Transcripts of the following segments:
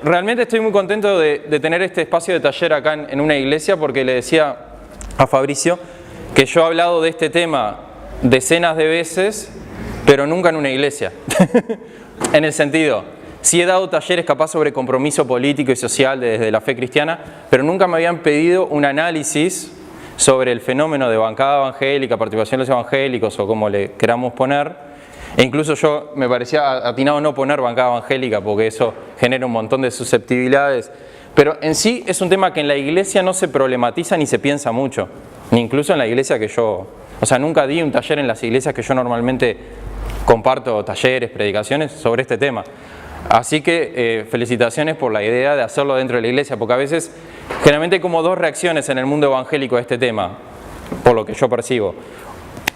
Realmente estoy muy contento de tener este espacio de taller acá en una iglesia, porque le decía a Fabricio que yo he hablado de este tema decenas de veces, pero nunca en una iglesia. En el sentido, sí he dado talleres capaz sobre compromiso político y social desde la fe cristiana, pero nunca me habían pedido un análisis sobre el fenómeno de bancada evangélica, participación de los evangélicos o como le queramos poner. E incluso yo me parecía atinado no poner bancada evangélica porque eso genera un montón de susceptibilidades. Pero en sí es un tema que en la iglesia no se problematiza ni se piensa mucho. Ni incluso en la iglesia que yo... O sea, nunca di un taller en las iglesias que yo normalmente comparto talleres, predicaciones sobre este tema. Así que felicitaciones por la idea de hacerlo dentro de la iglesia, porque a veces generalmente hay como dos reacciones en el mundo evangélico a este tema, por lo que yo percibo.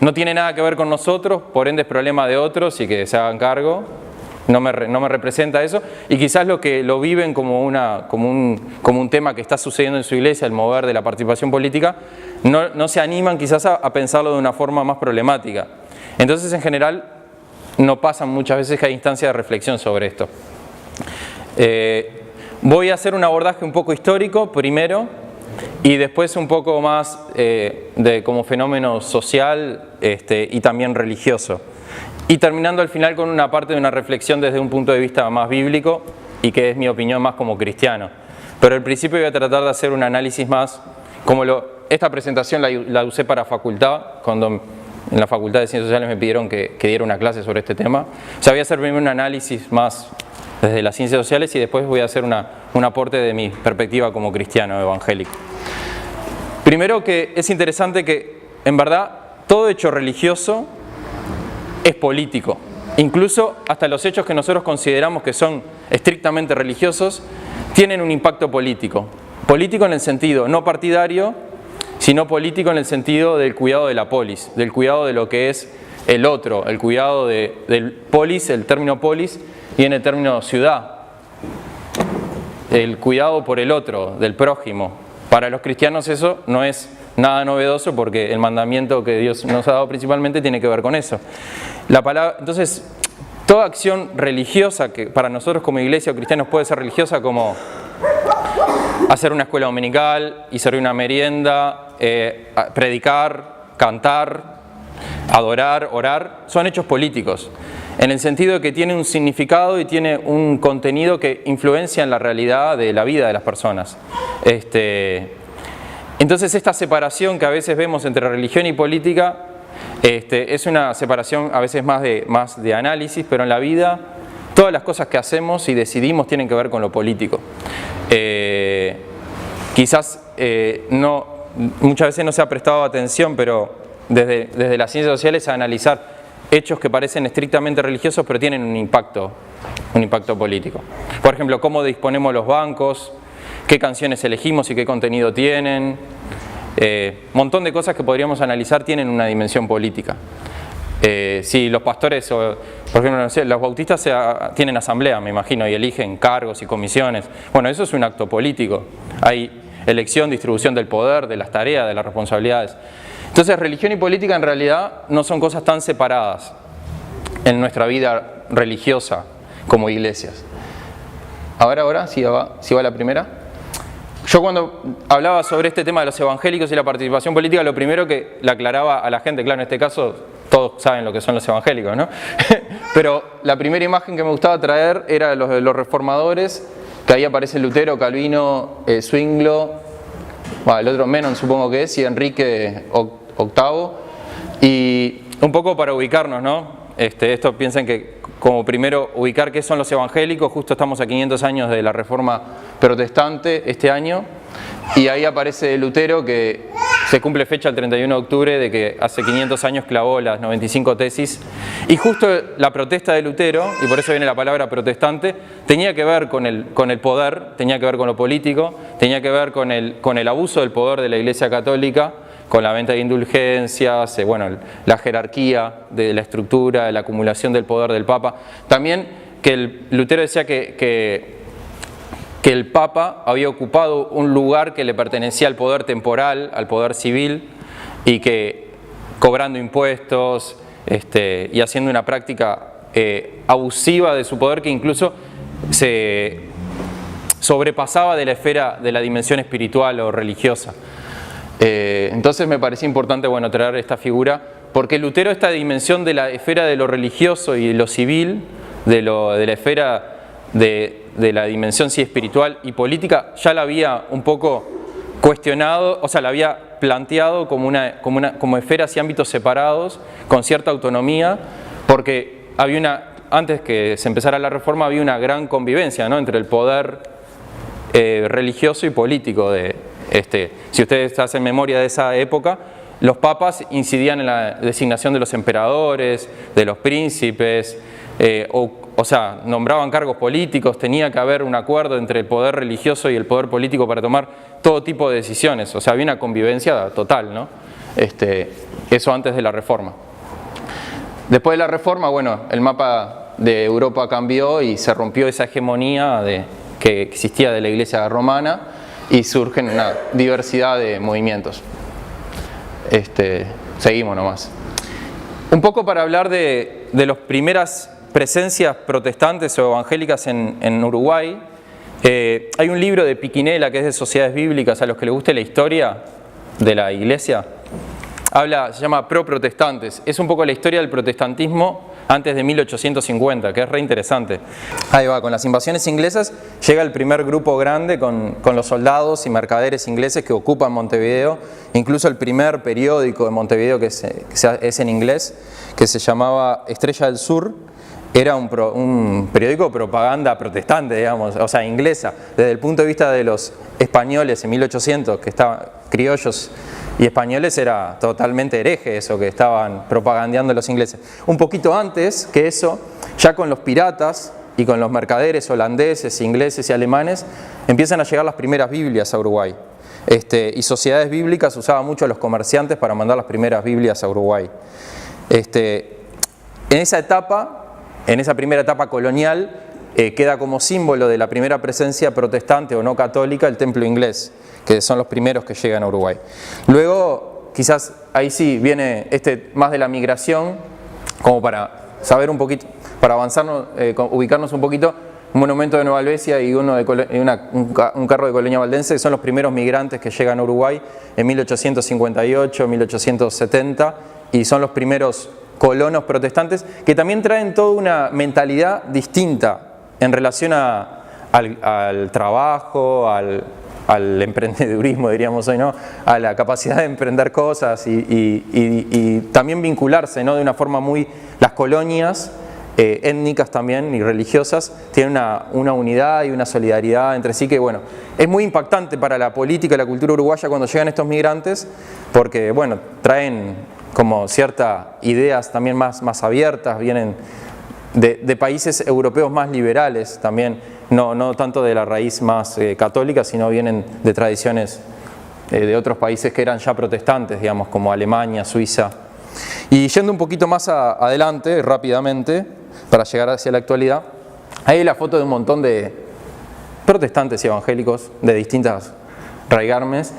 No tiene nada que ver con nosotros, por ende es problema de otros y que se hagan cargo, no me representa eso, y quizás lo que lo viven como un tema que está sucediendo en su iglesia, el mover de la participación política, no se animan quizás a pensarlo de una forma más problemática. Entonces en general no pasan muchas veces que hay instancias de reflexión sobre esto. Voy a hacer un abordaje un poco histórico primero, y después un poco más de como fenómeno social y también religioso. Y terminando al final con una parte de una reflexión desde un punto de vista más bíblico y que es mi opinión más como cristiano. Pero al principio voy a tratar de hacer un análisis más, esta presentación la usé para facultad, cuando en la Facultad de Ciencias Sociales me pidieron que diera una clase sobre este tema. O sea, voy a hacer primero un análisis más desde las ciencias sociales y después voy a hacer un aporte de mi perspectiva como cristiano evangélico. Primero que es interesante que, en verdad, todo hecho religioso es político. Incluso hasta los hechos que nosotros consideramos que son estrictamente religiosos tienen un impacto político. Político en el sentido no partidario, sino político en el sentido del cuidado de la polis, del cuidado de lo que es el otro, el cuidado del polis, el término polis, y en el término ciudad, el cuidado por el otro, del prójimo. Para los cristianos eso no es nada novedoso porque el mandamiento que Dios nos ha dado principalmente tiene que ver con eso. Entonces, toda acción religiosa que para nosotros como iglesia o cristianos puede ser religiosa, como hacer una escuela dominical y servir una merienda, predicar, cantar, adorar, orar, son hechos políticos. En el sentido de que tiene un significado y tiene un contenido que influencia en la realidad de la vida de las personas. Entonces esta separación que a veces vemos entre religión y política es una separación a veces más de análisis, pero en la vida todas las cosas que hacemos y decidimos tienen que ver con lo político. Quizás muchas veces no se ha prestado atención, pero desde las ciencias sociales a analizar hechos que parecen estrictamente religiosos pero tienen un impacto político. Por ejemplo, cómo disponemos los bancos, qué canciones elegimos y qué contenido tienen. Montón de cosas que podríamos analizar tienen una dimensión política. Si los pastores, por ejemplo, no sé, los bautistas tienen asamblea, me imagino, y eligen cargos y comisiones. Bueno, eso es un acto político. Hay elección, distribución del poder, de las tareas, de las responsabilidades. Entonces, religión y política en realidad no son cosas tan separadas en nuestra vida religiosa como iglesias. Ahora, si va la primera. Yo cuando hablaba sobre este tema de los evangélicos y la participación política, lo primero que le aclaraba a la gente, claro, en este caso todos saben lo que son los evangélicos, ¿no? Pero la primera imagen que me gustaba traer era los reformadores, que ahí aparece Lutero, Calvino, Zwinglio, el otro Menon supongo que es, y Enrique VIII, y un poco para ubicarnos, ¿no? Esto piensen que como primero ubicar qué son los evangélicos, justo estamos a 500 años de la Reforma Protestante este año, y ahí aparece Lutero, que se cumple fecha el 31 de octubre de que hace 500 años clavó las 95 tesis, y justo la protesta de Lutero, y por eso viene la palabra protestante, tenía que ver con el poder, tenía que ver con lo político, tenía que ver con el abuso del poder de la Iglesia Católica, con la venta de indulgencias, la jerarquía de la estructura, la acumulación del poder del Papa. También que Lutero decía que el Papa había ocupado un lugar que le pertenecía al poder temporal, al poder civil, y que cobrando impuestos y haciendo una práctica abusiva de su poder que incluso se sobrepasaba de la esfera de la dimensión espiritual o religiosa. Entonces me parecía importante, bueno, traer esta figura, porque Lutero esta dimensión de la esfera de lo religioso y lo civil, de la esfera de la dimensión sí espiritual y política, ya la había un poco cuestionado, o sea, la había planteado como esferas y ámbitos separados, con cierta autonomía, porque antes que se empezara la reforma había una gran convivencia, ¿no?, entre el poder religioso y político. Si ustedes hacen memoria de esa época, los papas incidían en la designación de los emperadores, de los príncipes, o sea, nombraban cargos políticos, tenía que haber un acuerdo entre el poder religioso y el poder político para tomar todo tipo de decisiones, o sea, había una convivencia total, ¿no? Eso antes de la reforma. Después de la reforma, bueno, el mapa de Europa cambió y se rompió esa hegemonía que existía de la Iglesia romana y surgen una diversidad de movimientos. Seguimos nomás. Un poco para hablar de las primeras presencias protestantes o evangélicas en Uruguay. Hay un libro de Piquinela que es de Sociedades Bíblicas, a los que les guste la historia de la Iglesia. Se llama Pro Protestantes. Es un poco la historia del protestantismo antes de 1850, que es re interesante. Ahí va, con las invasiones inglesas llega el primer grupo grande con los soldados y mercaderes ingleses que ocupan Montevideo. Incluso el primer periódico de Montevideo que es en inglés, que se llamaba Estrella del Sur, era un periódico de propaganda protestante, digamos, o sea, inglesa. Desde el punto de vista de los españoles en 1800, que estaban criollos y españoles, era totalmente hereje eso que estaban propagandeando los ingleses. Un poquito antes que eso, ya con los piratas y con los mercaderes holandeses, ingleses y alemanes, empiezan a llegar las primeras Biblias a Uruguay. Y Sociedades Bíblicas usaba mucho a los comerciantes para mandar las primeras Biblias a Uruguay. En esa primera etapa colonial, queda como símbolo de la primera presencia protestante o no católica el templo inglés, que son los primeros que llegan a Uruguay. Luego, quizás ahí sí viene más de la migración, como para saber un poquito, para avanzarnos, ubicarnos un poquito, un monumento de Nueva Albesia y un carro de Colonia Valdense, que son los primeros migrantes que llegan a Uruguay en 1858, 1870, y son los primeros colonos protestantes, que también traen toda una mentalidad distinta en relación al trabajo, al emprendedurismo, diríamos hoy, ¿no?, a la capacidad de emprender cosas y también vincularse, ¿no?, de una forma las colonias étnicas también y religiosas tienen una unidad y una solidaridad entre sí que, bueno, es muy impactante para la política y la cultura uruguaya cuando llegan estos migrantes, porque, bueno, traen como ciertas ideas también más abiertas, vienen de países europeos más liberales también, no tanto de la raíz más católica, sino vienen de tradiciones de otros países que eran ya protestantes, digamos, como Alemania, Suiza. Y yendo un poquito más adelante, rápidamente, para llegar hacia la actualidad, ahí hay la foto de un montón de protestantes y evangélicos de distintas raigarmes.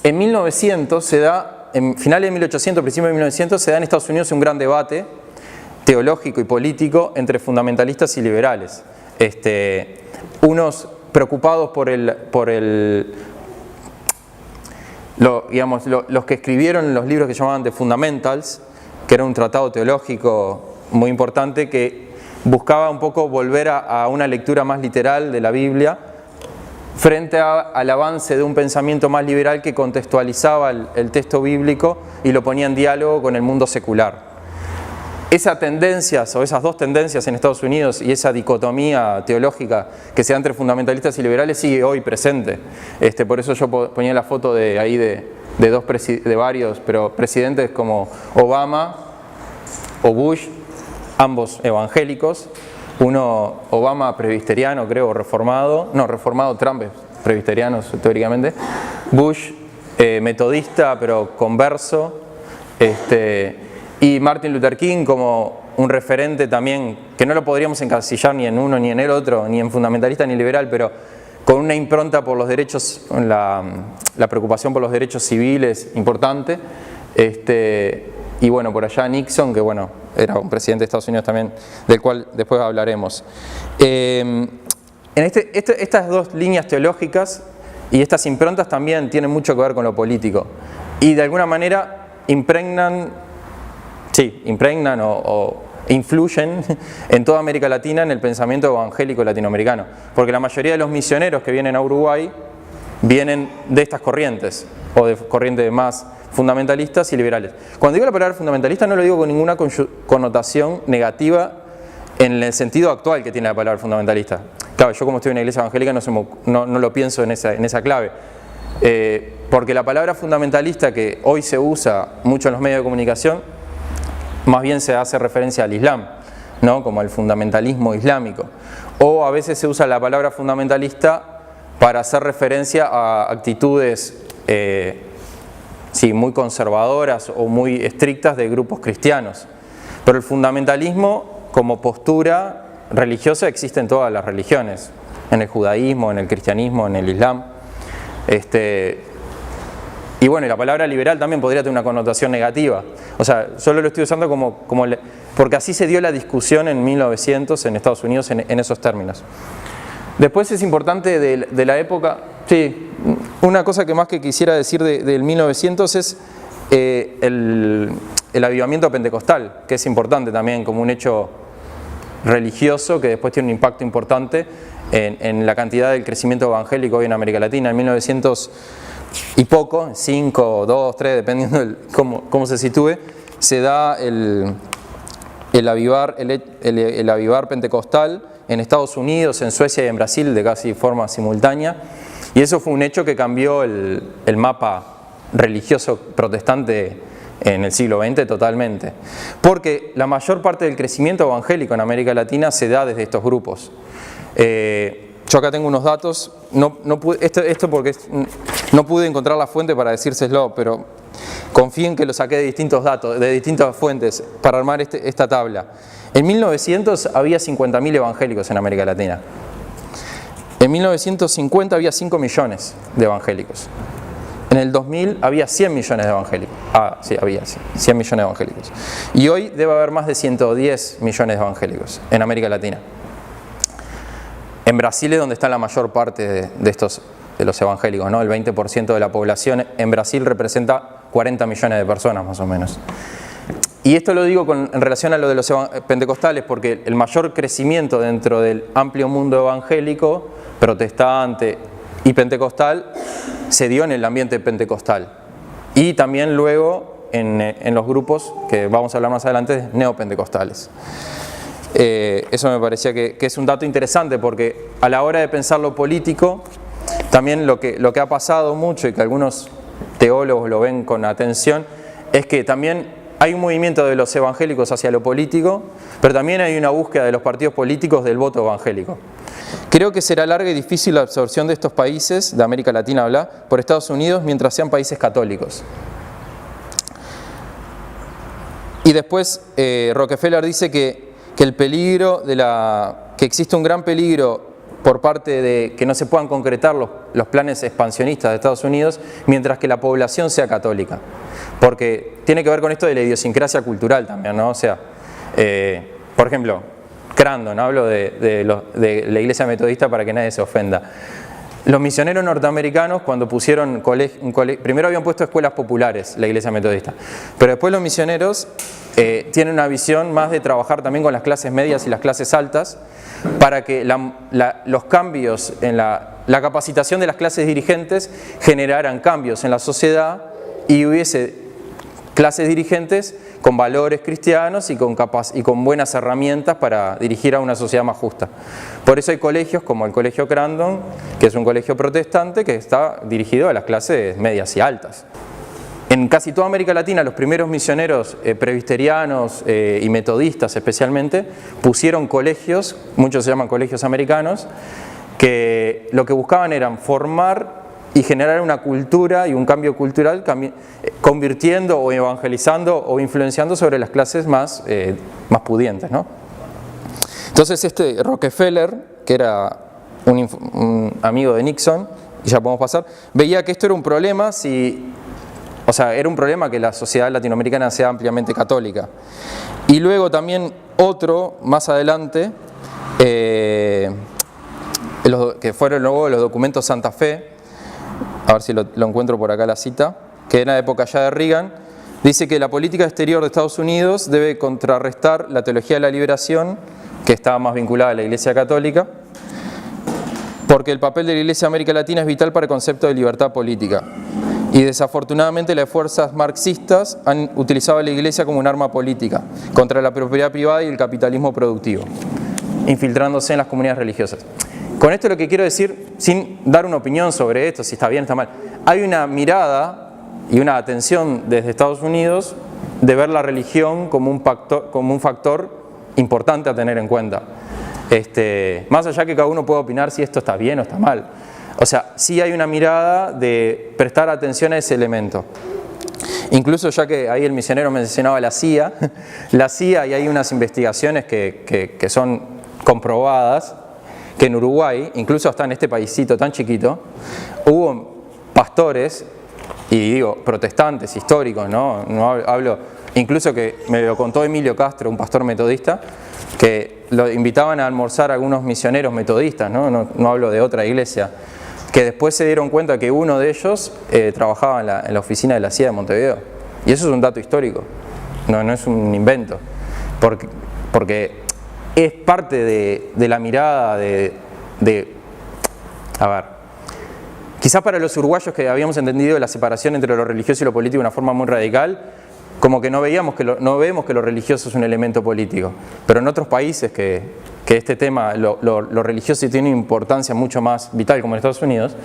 En 1900 en finales de 1800, principios de 1900, se da en Estados Unidos un gran debate teológico y político entre fundamentalistas y liberales. Unos preocupados los que escribieron los libros que llamaban The Fundamentals, que era un tratado teológico muy importante que buscaba un poco volver a una lectura más literal de la Biblia, frente al avance de un pensamiento más liberal que contextualizaba el texto bíblico y lo ponía en diálogo con el mundo secular. Esas dos tendencias en Estados Unidos y esa dicotomía teológica que se da entre fundamentalistas y liberales sigue hoy presente. Por eso yo ponía la foto de varios, pero presidentes como Obama o Bush, ambos evangélicos. Uno, Obama presbiteriano, creo, reformado, Trump es presbiteriano teóricamente, Bush metodista pero converso, y Martin Luther King como un referente también, que no lo podríamos encasillar ni en uno ni en el otro, ni en fundamentalista ni liberal, pero con una impronta por los derechos, la preocupación por los derechos civiles importante, y bueno, por allá Nixon, que bueno, era un presidente de Estados Unidos también, del cual después hablaremos. estas dos líneas teológicas y estas improntas también tienen mucho que ver con lo político. Y de alguna manera impregnan o influyen en toda América Latina en el pensamiento evangélico latinoamericano. Porque la mayoría de los misioneros que vienen a Uruguay vienen de estas corrientes, o de corrientes más fundamentalistas y liberales. Cuando digo la palabra fundamentalista no lo digo con ninguna connotación negativa en el sentido actual que tiene la palabra fundamentalista. Claro, yo como estoy en una iglesia evangélica no lo pienso en esa clave. Porque la palabra fundamentalista que hoy se usa mucho en los medios de comunicación, más bien se hace referencia al Islam, ¿no? Como al fundamentalismo islámico. O a veces se usa la palabra fundamentalista para hacer referencia a actitudes muy conservadoras o muy estrictas de grupos cristianos. Pero el fundamentalismo como postura religiosa existe en todas las religiones, en el judaísmo, en el cristianismo, en el islam. Y bueno, y la palabra liberal también podría tener una connotación negativa. O sea, solo lo estoy usando porque así se dio la discusión en 1900 en Estados Unidos en esos términos. Después es importante de la época, una cosa que más que quisiera decir del 1900 es el avivamiento pentecostal, que es importante también como un hecho religioso que después tiene un impacto importante en la cantidad del crecimiento evangélico hoy en América Latina. En 1900 y poco, 5, 2, 3, dependiendo de cómo se sitúe, se da el avivar pentecostal en Estados Unidos, en Suecia y en Brasil de casi forma simultánea, y eso fue un hecho que cambió el mapa religioso protestante en el siglo XX totalmente, porque la mayor parte del crecimiento evangélico en América Latina se da desde estos grupos. Yo acá tengo unos datos, esto porque no pude encontrar la fuente para decírselo, pero confíen que lo saqué de distintos datos, de distintas fuentes para armar esta tabla. En 1900 había 50.000 evangélicos en América Latina. En 1950 había 5 millones de evangélicos. En el 2000 había 100 millones de evangélicos. Había 100 millones de evangélicos. Y hoy debe haber más de 110 millones de evangélicos en América Latina. En Brasil es donde está la mayor parte de los evangélicos, ¿no? El 20% de la población en Brasil representa 40 millones de personas más o menos. Y esto lo digo en relación a lo de los pentecostales porque el mayor crecimiento dentro del amplio mundo evangélico, protestante y pentecostal se dio en el ambiente pentecostal. Y también luego en los grupos, que vamos a hablar más adelante, neopentecostales. Eso me parecía que es un dato interesante porque a la hora de pensar lo político, también lo que ha pasado mucho y que algunos teólogos lo ven con atención, es que también hay un movimiento de los evangélicos hacia lo político, pero también hay una búsqueda de los partidos políticos del voto evangélico. Creo que será larga y difícil la absorción de estos países, de América Latina por Estados Unidos, mientras sean países católicos. Y después Rockefeller dice que el peligro que existe un gran peligro por parte de que no se puedan concretar los planes expansionistas de Estados Unidos mientras que la población sea católica. Porque tiene que ver con esto de la idiosincrasia cultural también, ¿no? O sea, por ejemplo, Crandon, hablo de la iglesia metodista para que nadie se ofenda. Los misioneros norteamericanos cuando pusieron primero habían puesto escuelas populares, la iglesia metodista, pero después los misioneros tienen una visión más de trabajar también con las clases medias y las clases altas para que los cambios en la capacitación de las clases dirigentes generaran cambios en la sociedad y hubiese clases dirigentes con valores cristianos y con buenas herramientas para dirigir a una sociedad más justa. Por eso hay colegios como el Colegio Crandon, que es un colegio protestante que está dirigido a las clases medias y altas. En casi toda América Latina los primeros misioneros presbiterianos y metodistas especialmente pusieron colegios, muchos se llaman colegios americanos, que lo que buscaban eran formar y generar una cultura y un cambio cultural convirtiendo o evangelizando o influenciando sobre las clases más pudientes, ¿no? Entonces Rockefeller, que era un amigo de Nixon, y ya podemos pasar, veía que esto era un problema era un problema que la sociedad latinoamericana sea ampliamente católica. Y luego también otro, más adelante, que fueron luego los documentos Santa Fe, a ver si lo encuentro por acá la cita, que en la época ya de Reagan, dice que la política exterior de Estados Unidos debe contrarrestar la teología de la liberación, que estaba más vinculada a la Iglesia Católica, porque el papel de la Iglesia de América Latina es vital para el concepto de libertad política. Y desafortunadamente las fuerzas marxistas han utilizado a la Iglesia como un arma política contra la propiedad privada y el capitalismo productivo, infiltrándose en las comunidades religiosas. Con esto lo que quiero decir, sin dar una opinión sobre esto, si está bien o está mal, hay una mirada y una atención desde Estados Unidos de ver la religión como un factor importante a tener en cuenta. Más allá que cada uno pueda opinar si esto está bien o está mal. O sea, sí hay una mirada de prestar atención a ese elemento. Incluso ya que ahí el misionero mencionaba la CIA, y hay unas investigaciones que son comprobadas, que en Uruguay, incluso hasta en este paisito tan chiquito, hubo pastores, y digo, protestantes, históricos, no hablo, incluso que me lo contó Emilio Castro, un pastor metodista, que lo invitaban a almorzar a algunos misioneros metodistas, no hablo de otra iglesia, que después se dieron cuenta que uno de ellos trabajaba en la oficina de la CIA de Montevideo. Y eso es un dato histórico, no es un invento, porque es parte de la mirada a ver, quizás para los uruguayos que habíamos entendido la separación entre lo religioso y lo político de una forma muy radical, como que no vemos que lo religioso es un elemento político, pero en otros países que este tema, lo religioso tiene una importancia mucho más vital, como en Estados Unidos,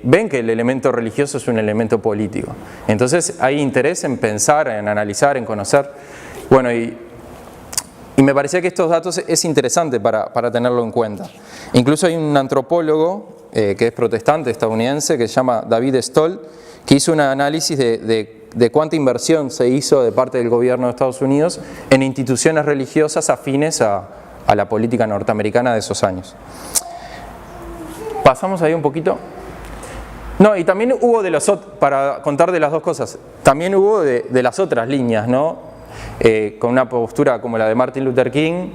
ven que el elemento religioso es un elemento político. Entonces hay interés en pensar, en analizar, en conocer. Bueno, y me parecía que estos datos es interesante para tenerlo en cuenta. Incluso hay un antropólogo que es protestante estadounidense, que se llama David Stoll, que hizo un análisis de cuánta inversión se hizo de parte del gobierno de Estados Unidos en instituciones religiosas afines a la política norteamericana de esos años. Pasamos ahí un poquito. No, y también hubo para contar de las dos cosas, también hubo de las otras líneas, ¿no? Con una postura como la de Martin Luther King,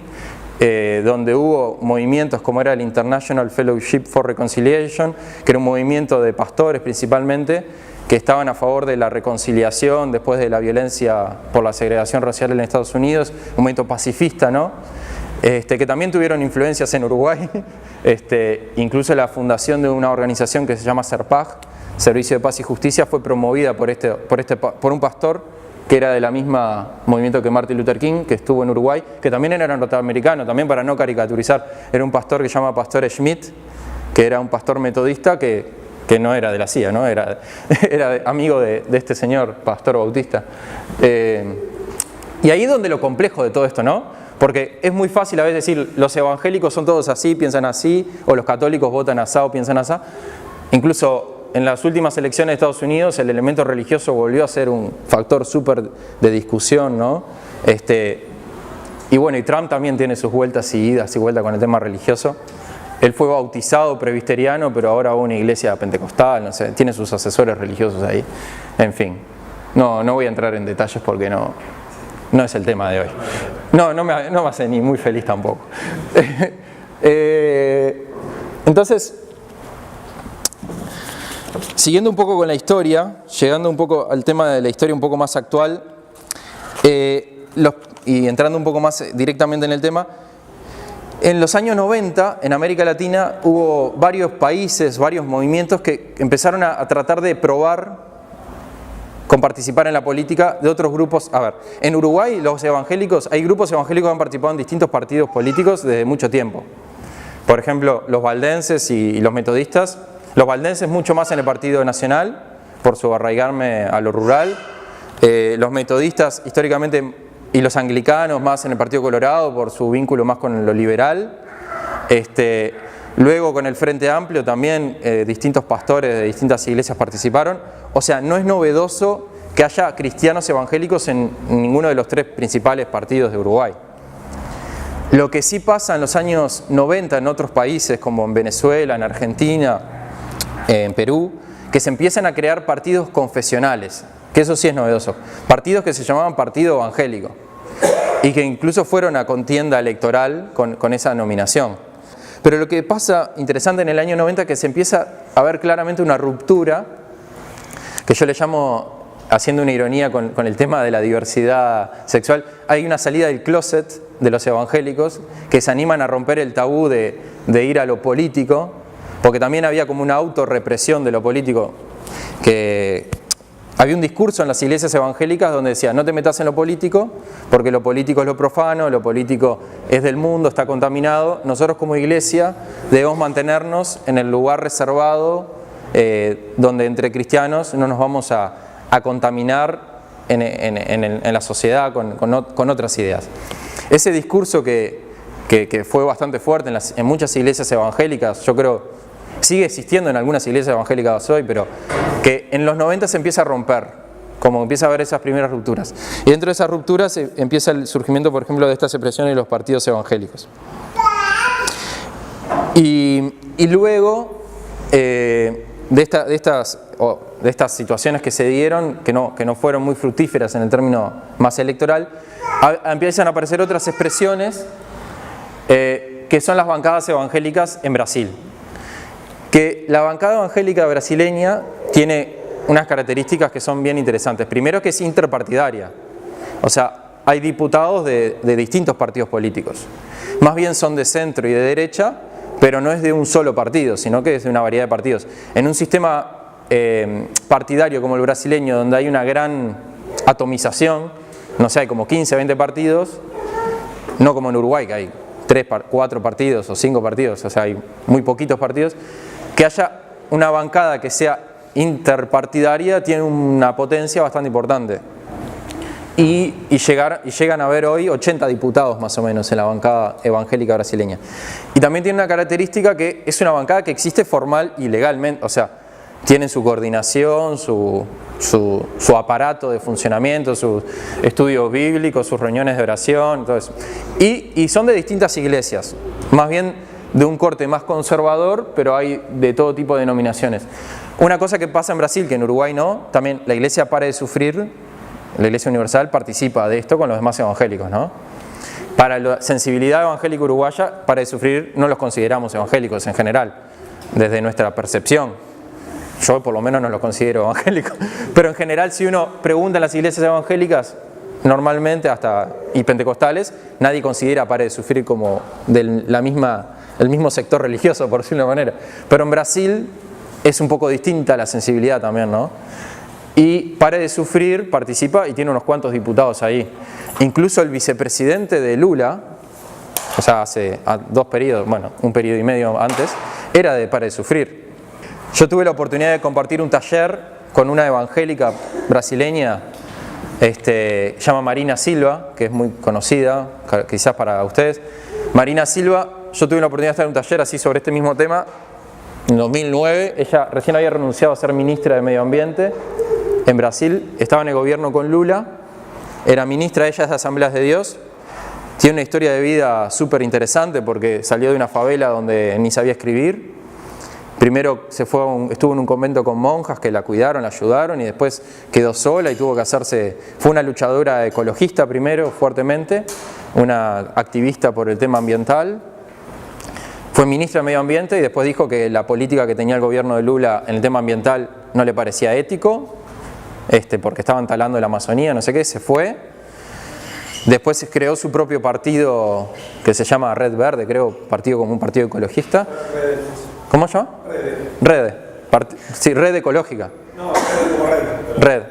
donde hubo movimientos como era el International Fellowship for Reconciliation, que era un movimiento de pastores principalmente, que estaban a favor de la reconciliación después de la violencia por la segregación racial en Estados Unidos, un movimiento pacifista, ¿no? Que también tuvieron influencias en Uruguay, incluso la fundación de una organización que se llama SERPAJ, Servicio de Paz y Justicia, fue promovida por un pastor que era de la misma movimiento que Martin Luther King, que estuvo en Uruguay, que también era norteamericano, también para no caricaturizar, era un pastor que se llama Pastor Schmidt, que era un pastor metodista que no era de la CIA, ¿no? era amigo de este señor, pastor bautista. Y ahí es donde lo complejo de todo esto, ¿no? Porque es muy fácil a veces decir, los evangélicos son todos así, piensan así, o los católicos votan asado, piensan así. Incluso en las últimas elecciones de Estados Unidos el elemento religioso volvió a ser un factor súper de discusión, ¿no? Y bueno, y Trump también tiene sus vueltas y idas y vueltas con el tema religioso. Él fue bautizado presbiteriano, pero ahora va a una iglesia pentecostal, no sé, tiene sus asesores religiosos ahí. En fin, no voy a entrar en detalles porque no es el tema de hoy. No me hace ni muy feliz tampoco. Entonces, siguiendo un poco con la historia, llegando un poco al tema de la historia un poco más actual, y entrando un poco más directamente en el tema, en los años 90, en América Latina, hubo varios países, varios movimientos que empezaron a tratar de probar con participar en la política de otros grupos. A ver, en Uruguay los evangélicos, hay grupos evangélicos que han participado en distintos partidos políticos desde mucho tiempo. Por ejemplo, los valdenses y los metodistas. Los valdenses mucho más en el Partido Nacional, por su arraigarme a lo rural. Los metodistas históricamente y los anglicanos más en el Partido Colorado por su vínculo más con lo liberal. Luego con el Frente Amplio también distintos pastores de distintas iglesias participaron. O sea, no es novedoso que haya cristianos evangélicos en ninguno de los tres principales partidos de Uruguay. Lo que sí pasa en los años 90 en otros países como en Venezuela, en Argentina, en Perú, que se empiezan a crear partidos confesionales, que eso sí es novedoso. Partidos que se llamaban Partido Evangélico y que incluso fueron a contienda electoral con esa nominación. Pero lo que pasa interesante en el año 90 es que se empieza a ver claramente una ruptura, que yo le llamo, haciendo una ironía con el tema de la diversidad sexual, hay una salida del closet de los evangélicos que se animan a romper el tabú de ir a lo político, porque también había como una autorrepresión de lo político, que había un discurso en las iglesias evangélicas donde decía: no te metas en lo político, porque lo político es lo profano, lo político es del mundo, está contaminado. Nosotros como iglesia debemos mantenernos en el lugar reservado, donde entre cristianos no nos vamos a contaminar en la sociedad con otras ideas. Ese discurso que fue bastante fuerte en muchas iglesias evangélicas, yo creo sigue existiendo en algunas iglesias evangélicas hoy, pero que en los 90 se empieza a romper, como empieza a haber esas primeras rupturas. Y dentro de esas rupturas empieza el surgimiento, por ejemplo, de estas expresiones de los partidos evangélicos. Y luego de estas situaciones que se dieron, que no fueron muy fructíferas en el término más electoral, empiezan a aparecer otras expresiones que son las bancadas evangélicas en Brasil. Que la bancada evangélica brasileña tiene unas características que son bien interesantes. Primero, que es interpartidaria. O sea, hay diputados de distintos partidos políticos. Más bien son de centro y de derecha, pero no es de un solo partido, sino que es de una variedad de partidos. En un sistema partidario como el brasileño, donde hay una gran atomización, no sé, hay como 15, 20 partidos, no como en Uruguay, que hay 3, 4 partidos o 5 partidos, o sea, hay muy poquitos partidos. Que haya una bancada que sea interpartidaria tiene una potencia bastante importante. Y llegan a haber hoy 80 diputados más o menos en la bancada evangélica brasileña. Y también tiene una característica, que es una bancada que existe formal y legalmente, o sea, tienen su coordinación, su aparato de funcionamiento, sus estudios bíblicos, sus reuniones de oración, todo eso. Y son de distintas iglesias, más bien de un corte más conservador, pero hay de todo tipo de denominaciones. Una cosa que pasa en Brasil, que en Uruguay no, también la iglesia Pare de Sufrir, la Iglesia Universal, participa de esto con los demás evangélicos, ¿no? Para la sensibilidad evangélica uruguaya, Pare de Sufrir no los consideramos evangélicos en general, desde nuestra percepción. Yo por lo menos no los considero evangélicos, pero en general si uno pregunta en las iglesias evangélicas, normalmente y pentecostales, nadie considera a Pare de Sufrir como el mismo sector religioso, por decirlo de una manera. Pero en Brasil es un poco distinta la sensibilidad también, ¿no? Y Pare de Sufrir participa y tiene unos cuantos diputados ahí. Incluso el vicepresidente de Lula, o sea, hace 2 periodos, bueno, un periodo y medio antes, era de Pare de Sufrir. Yo tuve la oportunidad de compartir un taller con una evangélica brasileña, se llama Marina Silva, que es muy conocida, quizás para ustedes. Marina Silva, yo tuve la oportunidad de estar en un taller así sobre este mismo tema en 2009. Ella recién había renunciado a ser ministra de Medio Ambiente en Brasil, estaba en el gobierno con Lula, era ministra, ella es de Asambleas de Dios, tiene una historia de vida súper interesante porque salió de una favela donde ni sabía escribir. Primero estuvo en un convento con monjas que la cuidaron, la ayudaron, y después quedó sola y tuvo que hacerse... Fue una luchadora ecologista primero, fuertemente, una activista por el tema ambiental. Fue ministra de Medio Ambiente y después dijo que la política que tenía el gobierno de Lula en el tema ambiental no le parecía ético, porque estaban talando la Amazonía, no sé qué, se fue. Después creó su propio partido que se llama Red Verde, creo, partido como un partido ecologista. ¿Cómo se llama? Red. Sí, Red Ecológica. No, Red.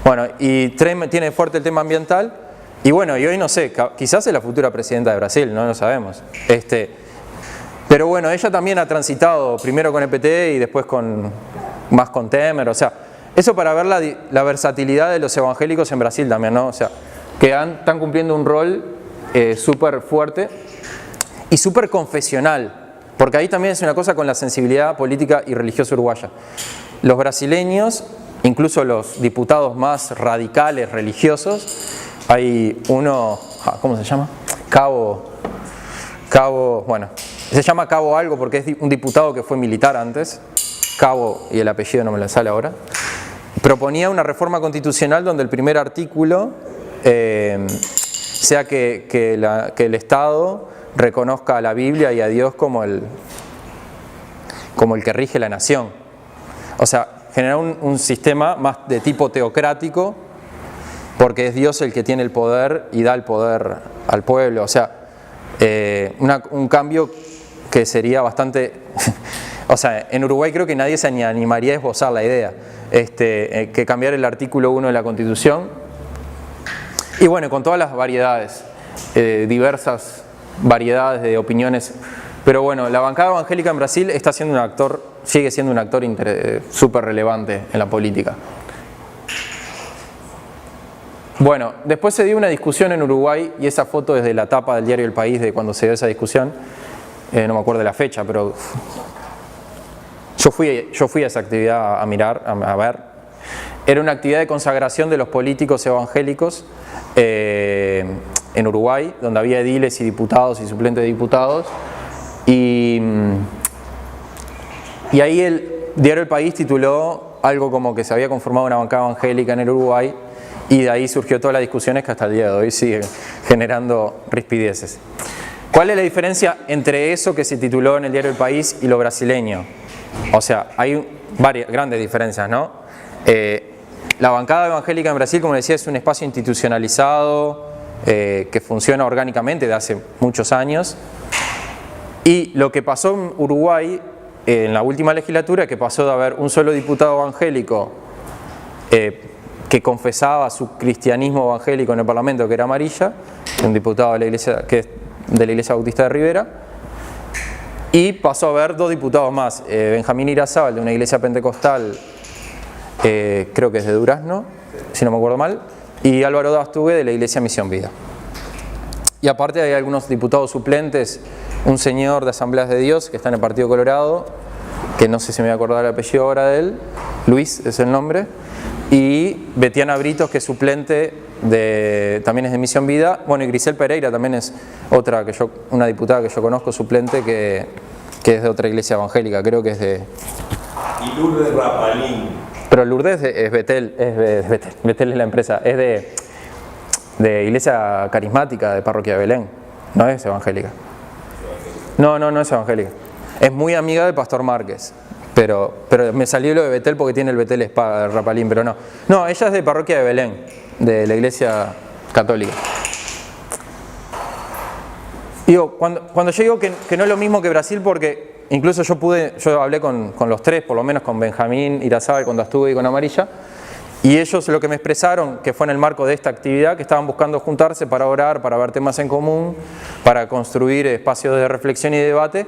Bueno, y tiene fuerte el tema ambiental. Y bueno, y hoy no sé, quizás es la futura presidenta de Brasil, no lo sabemos. Pero bueno, ella también ha transitado primero con EPT y después más con Temer. O sea, eso para ver la versatilidad de los evangélicos en Brasil también, ¿no? O sea, que están cumpliendo un rol súper fuerte y súper confesional. Porque ahí también es una cosa con la sensibilidad política y religiosa uruguaya. Los brasileños, incluso los diputados más radicales religiosos, hay uno, ¿cómo se llama? Bueno, se llama Cabo algo porque es un diputado que fue militar antes, Cabo, y el apellido no me lo sale ahora, proponía una reforma constitucional donde el primer artículo sea que el Estado reconozca a la Biblia y a Dios como el que rige la nación. O sea, generar un sistema más de tipo teocrático, porque es Dios el que tiene el poder y da el poder al pueblo. O sea, un cambio que sería bastante... O sea, en Uruguay creo que nadie se ni animaría a esbozar la idea, que cambiar el artículo 1 de la Constitución. Y bueno, con todas las variedades, diversas variedades de opiniones. Pero bueno, la bancada evangélica en Brasil sigue siendo un actor súper relevante en la política. Bueno, después se dio una discusión en Uruguay, y esa foto es de la tapa del diario El País de cuando se dio esa discusión. No me acuerdo de la fecha, pero yo fui a esa actividad a mirar, a ver. Era una actividad de consagración de los políticos evangélicos en Uruguay, donde había ediles y diputados y suplentes de diputados. Y ahí el diario El País tituló algo como que se había conformado una bancada evangélica en el Uruguay, y de ahí surgió todas las discusiones que hasta el día de hoy siguen generando rispideces. ¿Cuál es la diferencia entre eso que se tituló en el diario El País y lo brasileño? O sea, hay varias grandes diferencias, ¿no? La bancada evangélica en Brasil, como decía, es un espacio institucionalizado que funciona orgánicamente de hace muchos años. Y lo que pasó en Uruguay en la última legislatura, que pasó de haber un solo diputado evangélico que confesaba su cristianismo evangélico en el Parlamento, que era Amarilla, un diputado de la Iglesia, que es de la Iglesia Bautista de Rivera, y pasó a haber dos diputados más, Benjamín Irazábal, de una iglesia pentecostal, creo que es de Durazno, si no me acuerdo mal, y Álvaro Dastugue, de la Iglesia Misión Vida. Y aparte hay algunos diputados suplentes, un señor de Asambleas de Dios que está en el Partido Colorado, que no sé si me voy a acordar el apellido ahora de él, Luis es el nombre, y Betiana Britos, que es suplente también es de Misión Vida. Bueno, y Grisel Pereira también es una diputada que yo conozco, suplente, que es de otra iglesia evangélica, creo que es de... Y Lourdes Rapalín. Pero Lourdes es Betel, Betel es la empresa, es de iglesia carismática de Parroquia de Belén, no es evangélica. No es evangélica. Es muy amiga del pastor Márquez, pero me salió lo de Betel porque tiene el Betel Espada, Rapalín, pero no. No, ella es de Parroquia de Belén, de la iglesia católica. Digo, cuando yo digo que no es lo mismo que Brasil, porque incluso yo hablé con los tres, por lo menos con Benjamín Irazábal, con Dastugue y con Amarilla, y ellos lo que me expresaron, que fue en el marco de esta actividad, que estaban buscando juntarse para orar, para ver temas en común, para construir espacios de reflexión y debate,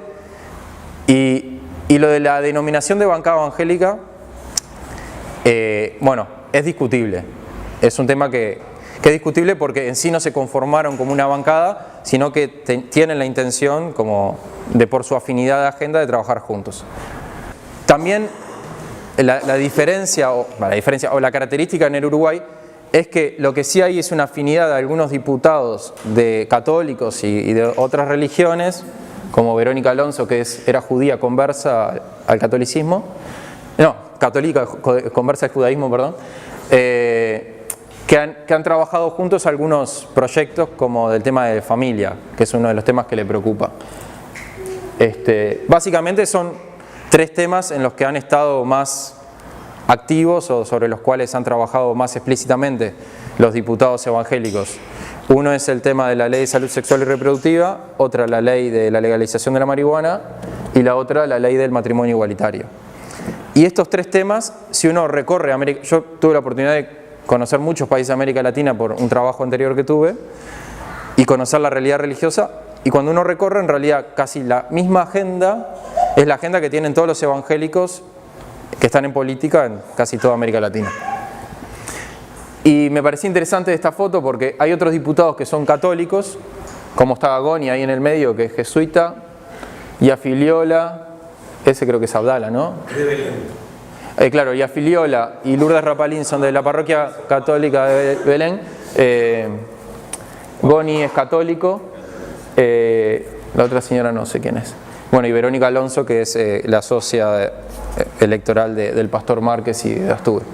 y lo de la denominación de bancada evangélica, bueno, es discutible. Es un tema que es discutible porque en sí no se conformaron como una bancada, sino que tienen la intención, como por su afinidad de agenda, de trabajar juntos. También la diferencia o la característica en el Uruguay es que lo que sí hay es una afinidad de algunos diputados de católicos y de otras religiones, como Verónica Alonso, que era judía conversa al catolicismo, católica conversa al judaísmo, perdón, que han trabajado juntos algunos proyectos como del tema de familia, que es uno de los temas que le preocupa. Básicamente son tres temas en los que han estado más activos o sobre los cuales han trabajado más explícitamente los diputados evangélicos. Uno es el tema de la ley de salud sexual y reproductiva, otra la ley de la legalización de la marihuana y la otra la ley del matrimonio igualitario. Y estos tres temas, si uno recorre América, yo tuve la oportunidad de conocer muchos países de América Latina por un trabajo anterior que tuve y conocer la realidad religiosa, y cuando uno recorre, en realidad casi la misma agenda es la agenda que tienen todos los evangélicos que están en política en casi toda América Latina. Y me pareció interesante esta foto porque hay otros diputados que son católicos, como está Goni ahí en el medio, que es jesuita, y Afiliola, ese creo que es Abdala, ¿no? De Belén. Claro, y Afiliola y Lourdes Rapalín son de la parroquia católica de Belén. Goni es católico, la otra señora no sé quién es. Bueno, y Verónica Alonso, que es la socia electoral del pastor Márquez y de Dastugue.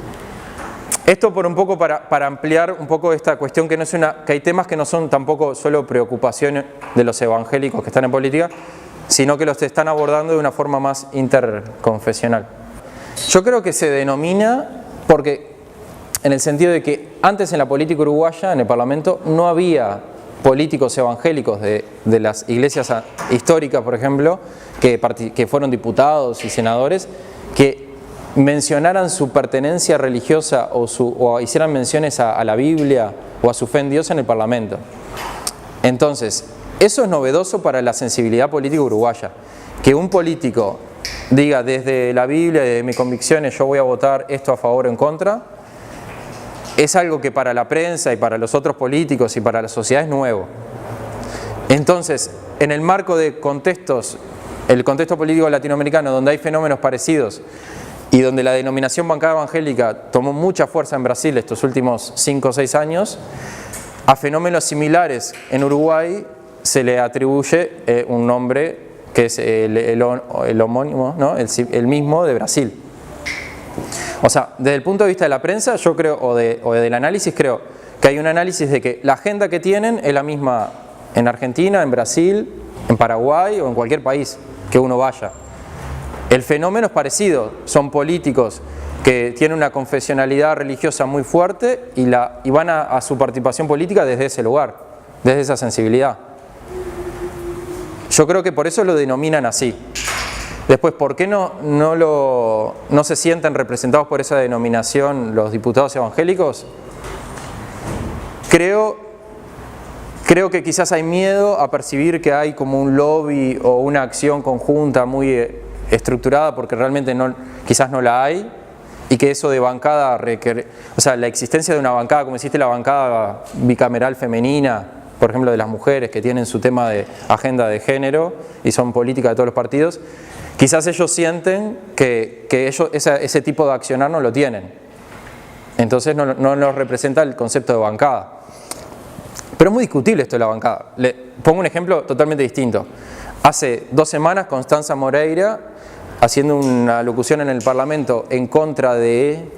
Esto por un poco para ampliar un poco esta cuestión que no es que hay temas que no son tampoco solo preocupaciones de los evangélicos que están en política, sino que los están abordando de una forma más interconfesional. Yo creo que se denomina porque en el sentido de que antes en la política uruguaya, en el Parlamento, no había políticos evangélicos de las iglesias históricas, por ejemplo, que fueron diputados y senadores, que mencionaran su pertenencia religiosa o hicieran menciones a la Biblia o a su fe en Dios en el Parlamento. Entonces, eso es novedoso para la sensibilidad política uruguaya. Que un político diga desde la Biblia y de mis convicciones yo voy a votar esto a favor o en contra, es algo que para la prensa y para los otros políticos y para la sociedad es nuevo. Entonces, en el marco de el contexto político latinoamericano, donde hay fenómenos parecidos y donde la denominación bancada evangélica tomó mucha fuerza en Brasil estos últimos 5 o 6 años, a fenómenos similares en Uruguay se le atribuye un nombre que es el homónimo, ¿no? el mismo de Brasil. O sea, desde el punto de vista de la prensa, yo creo, o del análisis, creo que hay un análisis de que la agenda que tienen es la misma en Argentina, en Brasil, en Paraguay o en cualquier país que uno vaya. El fenómeno es parecido, son políticos que tienen una confesionalidad religiosa muy fuerte y van a su participación política desde ese lugar, desde esa sensibilidad. Yo creo que por eso lo denominan así. Después, ¿por qué no se sienten representados por esa denominación los diputados evangélicos? Creo que quizás hay miedo a percibir que hay como un lobby o una acción conjunta muy estructurada, porque realmente quizás no la hay, y que eso de bancada o sea, la existencia de una bancada, como existe la bancada bicameral femenina, por ejemplo, de las mujeres que tienen su tema de agenda de género y son políticas de todos los partidos, quizás ellos sienten que ese tipo de accionar no lo tienen. Entonces no nos representa el concepto de bancada. Pero es muy discutible esto de la bancada. Le pongo un ejemplo totalmente distinto. Hace 2 semanas Constanza Moreira, haciendo una locución en el Parlamento en contra de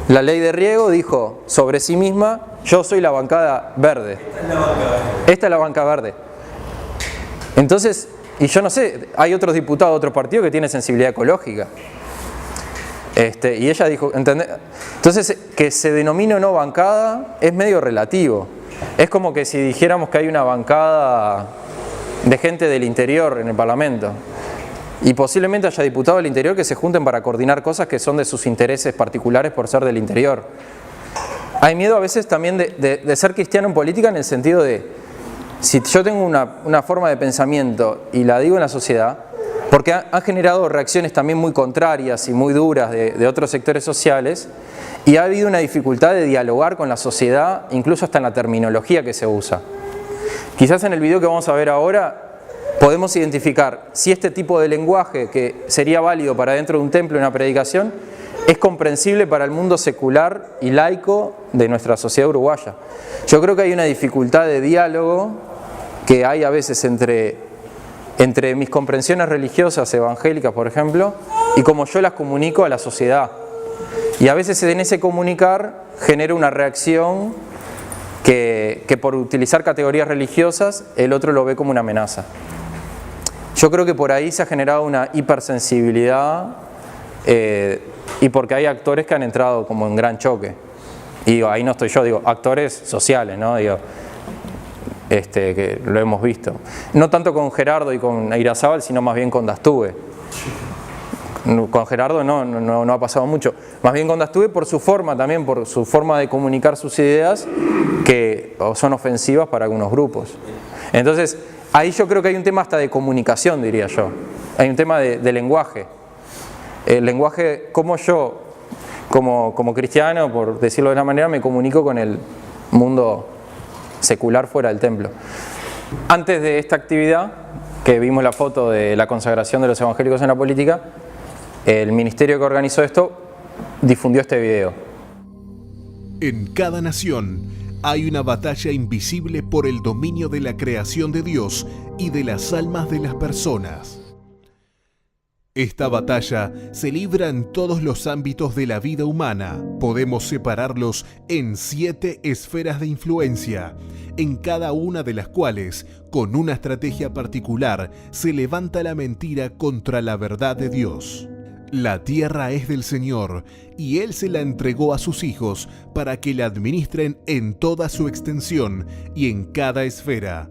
la ley de riego, dijo sobre sí misma: yo soy la bancada verde. Esta es la bancada verde. Entonces, y yo no sé, hay otros diputados de otros partidos que tienen sensibilidad ecológica. Y ella dijo, ¿entendés? Entonces, que se denomine o no bancada es medio relativo. Es como que si dijéramos que hay una bancada de gente del interior en el Parlamento. Y posiblemente haya diputados del interior que se junten para coordinar cosas que son de sus intereses particulares por ser del interior. Hay miedo a veces también de ser cristiano en política, en el sentido de, si yo tengo una forma de pensamiento y la digo en la sociedad, porque han generado reacciones también muy contrarias y muy duras de otros sectores sociales, y ha habido una dificultad de dialogar con la sociedad, incluso hasta en la terminología que se usa. Quizás en el video que vamos a ver ahora podemos identificar si este tipo de lenguaje, que sería válido para dentro de un templo, en una predicación, es comprensible para el mundo secular y laico de nuestra sociedad uruguaya. Yo creo que hay una dificultad de diálogo que hay a veces entre mis comprensiones religiosas evangélicas, por ejemplo, y como yo las comunico a la sociedad. Y a veces en ese comunicar genera una reacción que por utilizar categorías religiosas el otro lo ve como una amenaza. Yo creo que por ahí se ha generado una hipersensibilidad y porque hay actores que han entrado como en gran choque. Y digo, ahí no estoy yo, digo, actores sociales, ¿no? Digo, que lo hemos visto. No tanto con Gerardo y con Irazábal, sino más bien con Dastube. Con Gerardo no ha pasado mucho. Más bien con Dastube por su forma también, por su forma de comunicar sus ideas, que son ofensivas para algunos grupos. Entonces, ahí yo creo que hay un tema hasta de comunicación, diría yo. Hay un tema de lenguaje. El lenguaje, como yo, como cristiano, por decirlo de una manera, me comunico con el mundo secular fuera del templo. Antes de esta actividad, que vimos la foto de la consagración de los evangélicos en la política, el ministerio que organizó esto difundió este video. En cada nación hay una batalla invisible por el dominio de la creación de Dios y de las almas de las personas. Esta batalla se libra en todos los ámbitos de la vida humana. Podemos separarlos en 7 esferas de influencia, en cada una de las cuales, con una estrategia particular, se levanta la mentira contra la verdad de Dios. La tierra es del Señor, y Él se la entregó a sus hijos para que la administren en toda su extensión y en cada esfera.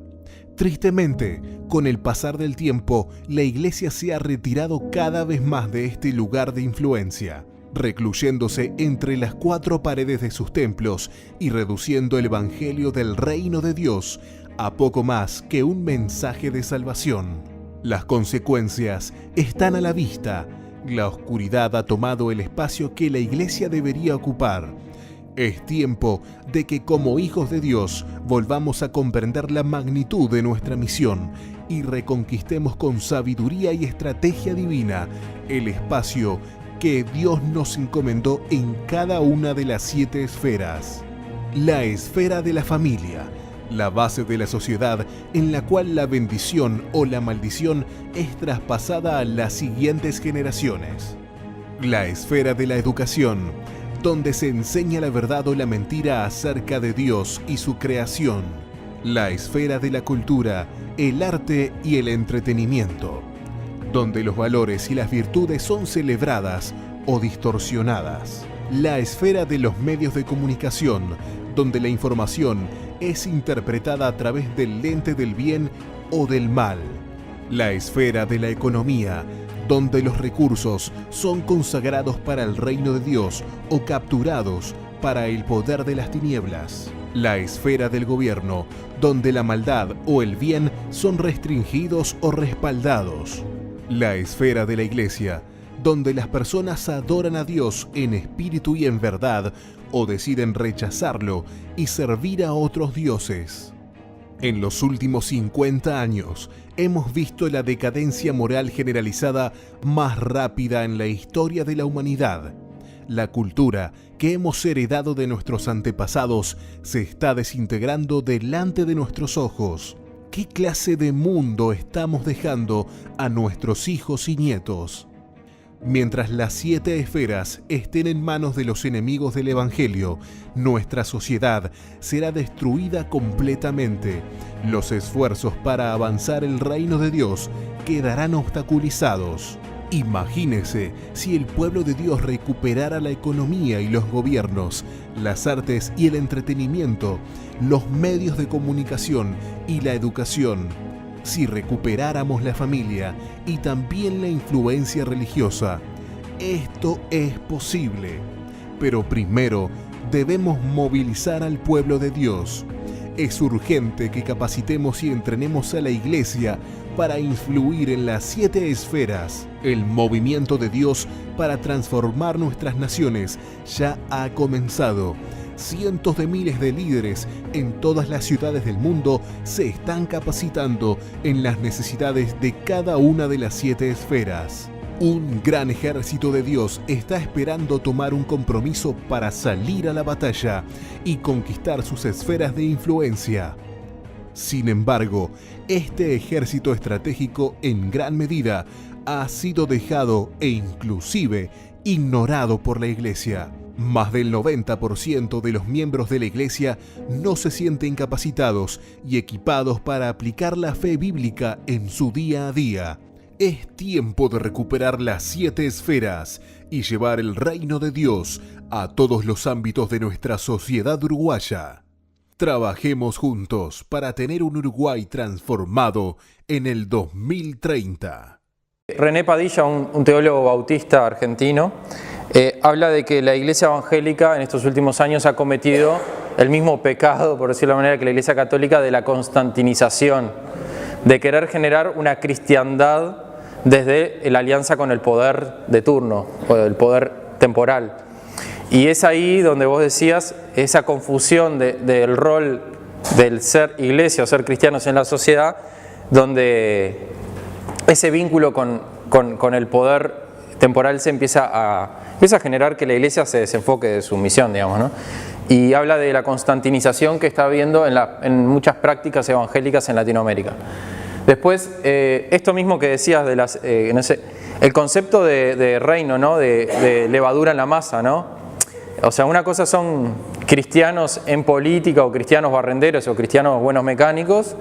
Tristemente, con el pasar del tiempo, la Iglesia se ha retirado cada vez más de este lugar de influencia, recluyéndose entre las 4 paredes de sus templos y reduciendo el Evangelio del Reino de Dios a poco más que un mensaje de salvación. Las consecuencias están a la vista. La oscuridad ha tomado el espacio que la Iglesia debería ocupar. Es tiempo de que como hijos de Dios volvamos a comprender la magnitud de nuestra misión y reconquistemos con sabiduría y estrategia divina el espacio que Dios nos encomendó en cada una de las 7 esferas. La esfera de la familia, la base de la sociedad en la cual la bendición o la maldición es traspasada a las siguientes generaciones. La esfera de la educación, donde se enseña la verdad o la mentira acerca de Dios y su creación. La esfera de la cultura, el arte y el entretenimiento, donde los valores y las virtudes son celebradas o distorsionadas. La esfera de los medios de comunicación, donde la información es interpretada a través del lente del bien o del mal. La esfera de la economía, donde los recursos son consagrados para el reino de Dios o capturados para el poder de las tinieblas. La esfera del gobierno, donde la maldad o el bien son restringidos o respaldados. La esfera de la iglesia, donde las personas adoran a Dios en espíritu y en verdad o deciden rechazarlo y servir a otros dioses. En los últimos 50 años, hemos visto la decadencia moral generalizada más rápida en la historia de la humanidad. La cultura que hemos heredado de nuestros antepasados se está desintegrando delante de nuestros ojos. ¿Qué clase de mundo estamos dejando a nuestros hijos y nietos? Mientras las 7 esferas estén en manos de los enemigos del Evangelio, nuestra sociedad será destruida completamente. Los esfuerzos para avanzar el reino de Dios quedarán obstaculizados. Imagínese si el pueblo de Dios recuperara la economía y los gobiernos, las artes y el entretenimiento, los medios de comunicación y la educación. Si recuperáramos la familia y también la influencia religiosa. Esto es posible, pero primero debemos movilizar al pueblo de Dios. Es urgente que capacitemos y entrenemos a la iglesia para influir en las 7 esferas. El movimiento de Dios para transformar nuestras naciones ya ha comenzado. Cientos de miles de líderes en todas las ciudades del mundo se están capacitando en las necesidades de cada una de las 7 esferas. Un gran ejército de Dios está esperando tomar un compromiso para salir a la batalla y conquistar sus esferas de influencia. Sin embargo, este ejército estratégico en gran medida ha sido dejado e inclusive ignorado por la Iglesia. Más del 90% de los miembros de la Iglesia no se sienten capacitados y equipados para aplicar la fe bíblica en su día a día. Es tiempo de recuperar las 7 esferas y llevar el reino de Dios a todos los ámbitos de nuestra sociedad uruguaya. Trabajemos juntos para tener un Uruguay transformado en el 2030. René Padilla, un teólogo bautista argentino, habla de que la Iglesia evangélica en estos últimos años ha cometido el mismo pecado, por decirlo de la manera, que la Iglesia católica, de la constantinización, de querer generar una cristiandad desde la alianza con el poder de turno o el poder temporal. Y es ahí donde vos decías esa confusión del rol del ser iglesia o ser cristianos en la sociedad, donde ese vínculo con el poder temporal se empieza a generar que la iglesia se desenfoque de su misión, digamos, ¿no? Y habla de la constantinización que está habiendo en muchas prácticas evangélicas en Latinoamérica. Después, esto mismo que decías de las, el concepto de reino, ¿no? De levadura en la masa, ¿no? O sea, una cosa son cristianos en política o cristianos barrenderos o cristianos buenos mecánicos,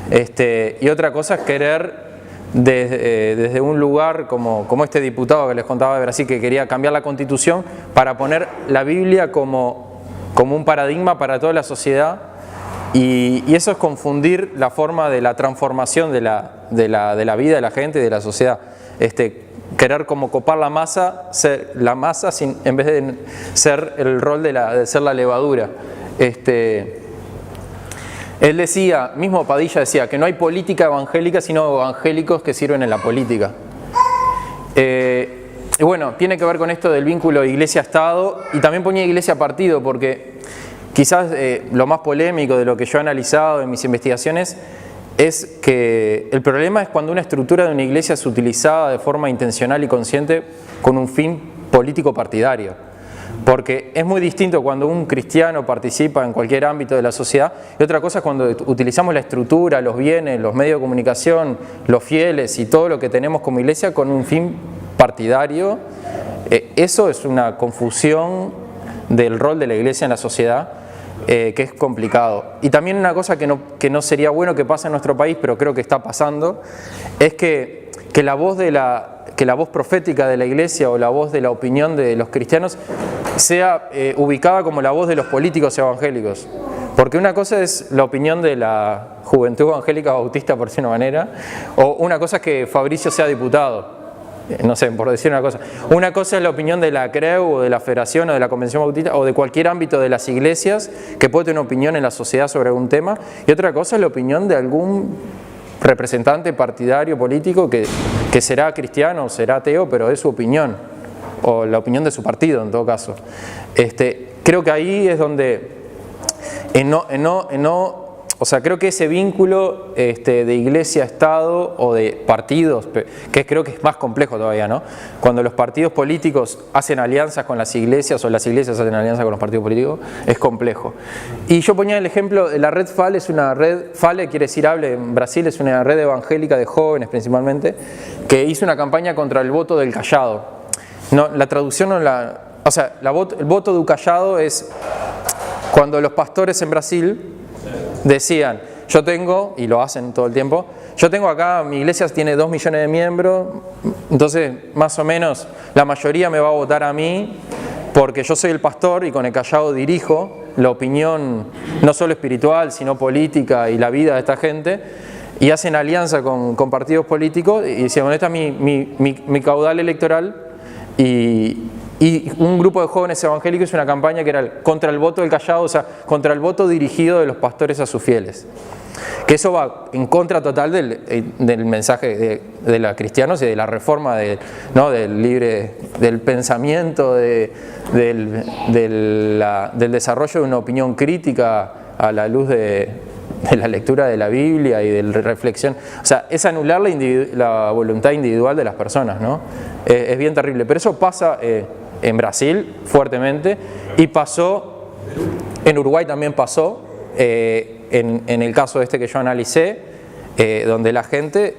y otra cosa es querer desde un lugar como este diputado que les contaba de Brasil, que quería cambiar la Constitución para poner la Biblia como un paradigma para toda la sociedad, y eso es confundir la forma de la transformación de la vida de la gente y de la sociedad. Querer como copar la masa, ser la masa en vez de ser el rol de ser la levadura. Él decía, mismo Padilla decía, que no hay política evangélica, sino evangélicos que sirven en la política. Y bueno, tiene que ver con esto del vínculo iglesia-estado, y también ponía iglesia-partido, porque quizás lo más polémico de lo que yo he analizado en mis investigaciones es que el problema es cuando una estructura de una iglesia es utilizada de forma intencional y consciente con un fin político partidario. Porque es muy distinto cuando un cristiano participa en cualquier ámbito de la sociedad, y otra cosa es cuando utilizamos la estructura, los bienes, los medios de comunicación, los fieles y todo lo que tenemos como iglesia con un fin partidario. Eso es una confusión del rol de la iglesia en la sociedad, que es complicado. Y también una cosa que no sería bueno que pase en nuestro país, pero creo que está pasando, es que la voz profética de la iglesia o la voz de la opinión de los cristianos sea ubicada como la voz de los políticos evangélicos. Porque una cosa es la opinión de la Juventud Evangélica Bautista, por decir una manera, o una cosa es que Fabricio sea diputado. No sé, por decir una cosa. Una cosa es la opinión de la CREU o de la Federación o de la Convención Bautista o de cualquier ámbito de las iglesias que puede tener una opinión en la sociedad sobre algún tema, y otra cosa es la opinión de algún representante partidario político que será cristiano o será ateo, pero es su opinión, o la opinión de su partido en todo caso. Creo que ahí es donde o sea, creo que ese vínculo de iglesia-estado o de partidos, que creo que es más complejo todavía, ¿no? Cuando los partidos políticos hacen alianzas con las iglesias o las iglesias hacen alianzas con los partidos políticos, es complejo. Y yo ponía el ejemplo, la red FALE es una red, FALE quiere decir hable en Brasil, es una red evangélica de jóvenes principalmente, que hizo una campaña contra el voto del callado. No, la traducción no la... O sea, el voto del callado es cuando los pastores en Brasil decían, yo tengo, y lo hacen todo el tiempo, yo tengo acá, mi iglesia tiene 2 millones de miembros, entonces más o menos la mayoría me va a votar a mí porque yo soy el pastor y con el callado dirijo la opinión no solo espiritual sino política y la vida de esta gente, y hacen alianza con partidos políticos y dicen, bueno, esta es mi caudal electoral, y un grupo de jóvenes evangélicos hizo una campaña que era contra el voto del callado, o sea, contra el voto dirigido de los pastores a sus fieles. Que eso va en contra total del mensaje de los cristianos y de la reforma del pensamiento, del desarrollo de una opinión crítica a la luz de la lectura de la Biblia y de la reflexión. O sea, es anular la voluntad individual de las personas, ¿no? Es bien terrible, pero eso pasa en Brasil fuertemente, y pasó, en Uruguay también pasó, en el caso que yo analicé, donde la gente,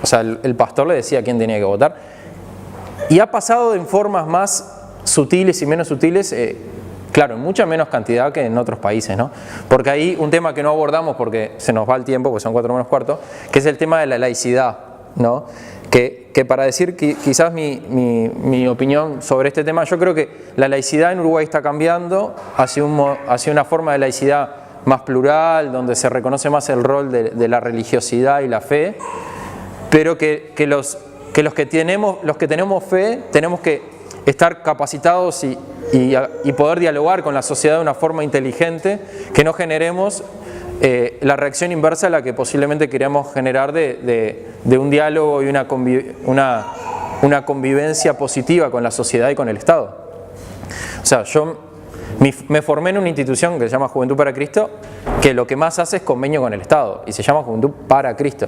o sea, el pastor le decía a quién tenía que votar, y ha pasado en formas más sutiles y menos sutiles, claro, en mucha menos cantidad que en otros países, ¿no? Porque ahí un tema que no abordamos porque se nos va el tiempo, porque son 4 menos cuarto, que es el tema de la laicidad, ¿no? Que para decir que quizás mi opinión sobre este tema, yo creo que la laicidad en Uruguay está cambiando hacia una forma de laicidad más plural, donde se reconoce más el rol de la religiosidad y la fe, pero que los que tenemos fe tenemos que estar capacitados y poder dialogar con la sociedad de una forma inteligente, que no generemos la reacción inversa a la que posiblemente queríamos generar de un diálogo y una convivencia positiva con la sociedad y con el Estado. O sea, yo me formé en una institución que se llama Juventud para Cristo, que lo que más hace es convenio con el Estado, y se llama Juventud para Cristo.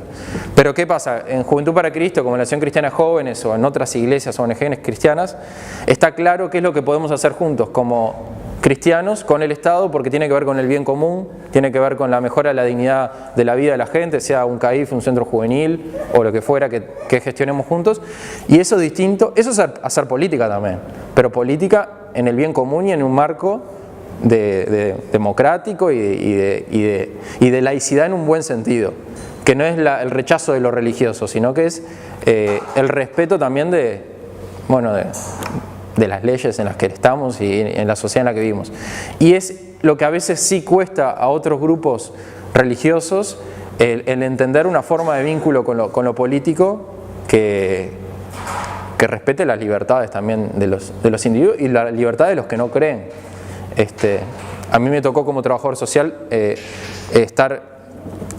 Pero ¿qué pasa? En Juventud para Cristo, como en la Acción Cristiana de Jóvenes o en otras iglesias o ONGs cristianas, está claro qué es lo que podemos hacer juntos, como cristianos con el Estado, porque tiene que ver con el bien común, tiene que ver con la mejora de la dignidad de la vida de la gente, sea un CAIF, un centro juvenil o lo que fuera que gestionemos juntos. Y eso es distinto, eso es hacer política también, pero política en el bien común y en un marco democrático y de laicidad en un buen sentido, que no es el rechazo de lo religioso, sino que es el respeto también de las leyes en las que estamos y en la sociedad en la que vivimos. Y es lo que a veces sí cuesta a otros grupos religiosos, el entender una forma de vínculo con lo político que respete las libertades también de los individuos y la libertad de los que no creen. A mí me tocó como trabajador social estar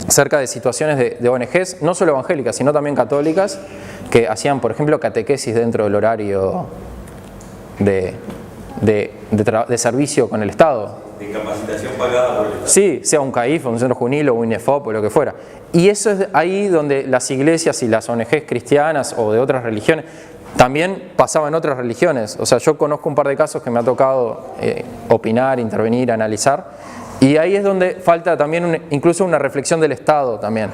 cerca de situaciones de ONGs, no solo evangélicas, sino también católicas, que hacían, por ejemplo, catequesis dentro del horario de servicio con el Estado. De capacitación pagada por el Estado. Sí, sea un CAIF, un centro juvenil o un INEFOP o lo que fuera. Y eso es ahí donde las iglesias y las ONGs cristianas o de otras religiones también pasaban en otras religiones. O sea, yo conozco un par de casos que me ha tocado opinar, intervenir, analizar. Y ahí es donde falta también incluso una reflexión del Estado también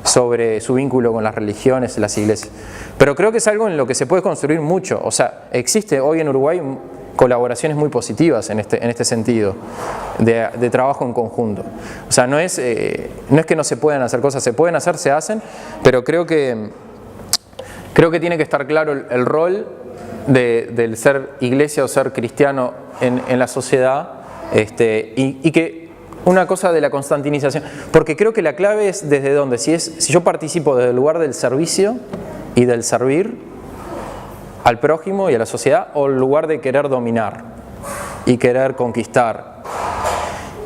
sobre su vínculo con las religiones y las iglesias. Pero creo que es algo en lo que se puede construir mucho. O sea, existe hoy en Uruguay colaboraciones muy positivas en este sentido, de trabajo en conjunto. O sea, no es que no se puedan hacer cosas, se pueden hacer, se hacen, pero creo que tiene que estar claro el rol del ser iglesia o ser cristiano en la sociedad, y que una cosa de la constantinización, porque creo que la clave es desde dónde, si yo participo desde el lugar del servicio y del servir al prójimo y a la sociedad, o el lugar de querer dominar y querer conquistar.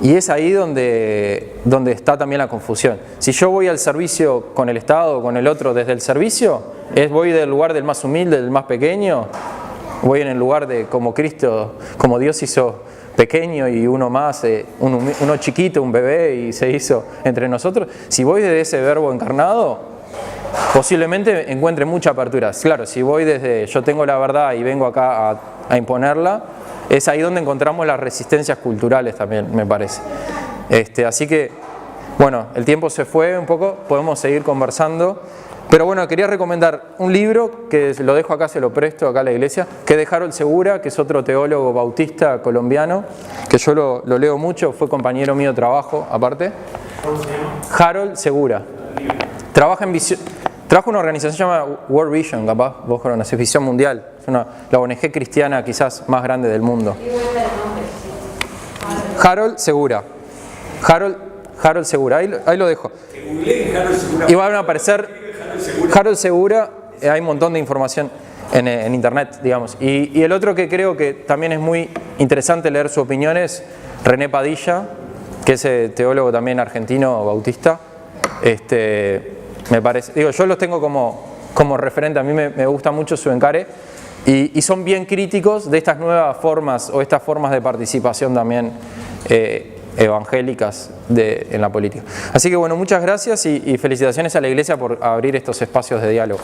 Y es ahí donde está también la confusión. Si yo voy al servicio con el Estado o con el otro desde el servicio, voy del lugar del más humilde, del más pequeño, voy en el lugar de como Cristo, como Dios hizo pequeño y uno más, uno chiquito, un bebé, y se hizo entre nosotros. Si voy desde ese verbo encarnado, posiblemente encuentre mucha apertura. Claro, si voy desde yo tengo la verdad y vengo acá a imponerla, es ahí donde encontramos las resistencias culturales también, me parece. Así que, bueno, el tiempo se fue un poco, podemos seguir conversando. Pero bueno, quería recomendar un libro que lo dejo acá, se lo presto acá a la iglesia, que es de Harold Segura, que es otro teólogo bautista colombiano, que yo lo leo mucho, fue compañero mío de trabajo aparte. ¿Cómo se llama? Harold Segura. Trabaja en una organización llamada World Vision, capaz, vos conocés, Visión Mundial. Es la ONG cristiana quizás más grande del mundo. Harold Segura. Harold Segura, ahí lo dejo. Y van a aparecer Harold Segura, hay un montón de información en internet, digamos. Y el otro que creo que también es muy interesante leer su opinión es René Padilla, que es teólogo también argentino bautista. Me parece, yo los tengo como referente, a mí me gusta mucho su encare y son bien críticos de estas nuevas formas o estas formas de participación también evangélicas en la política. Así que bueno, muchas gracias y felicitaciones a la Iglesia por abrir estos espacios de diálogo.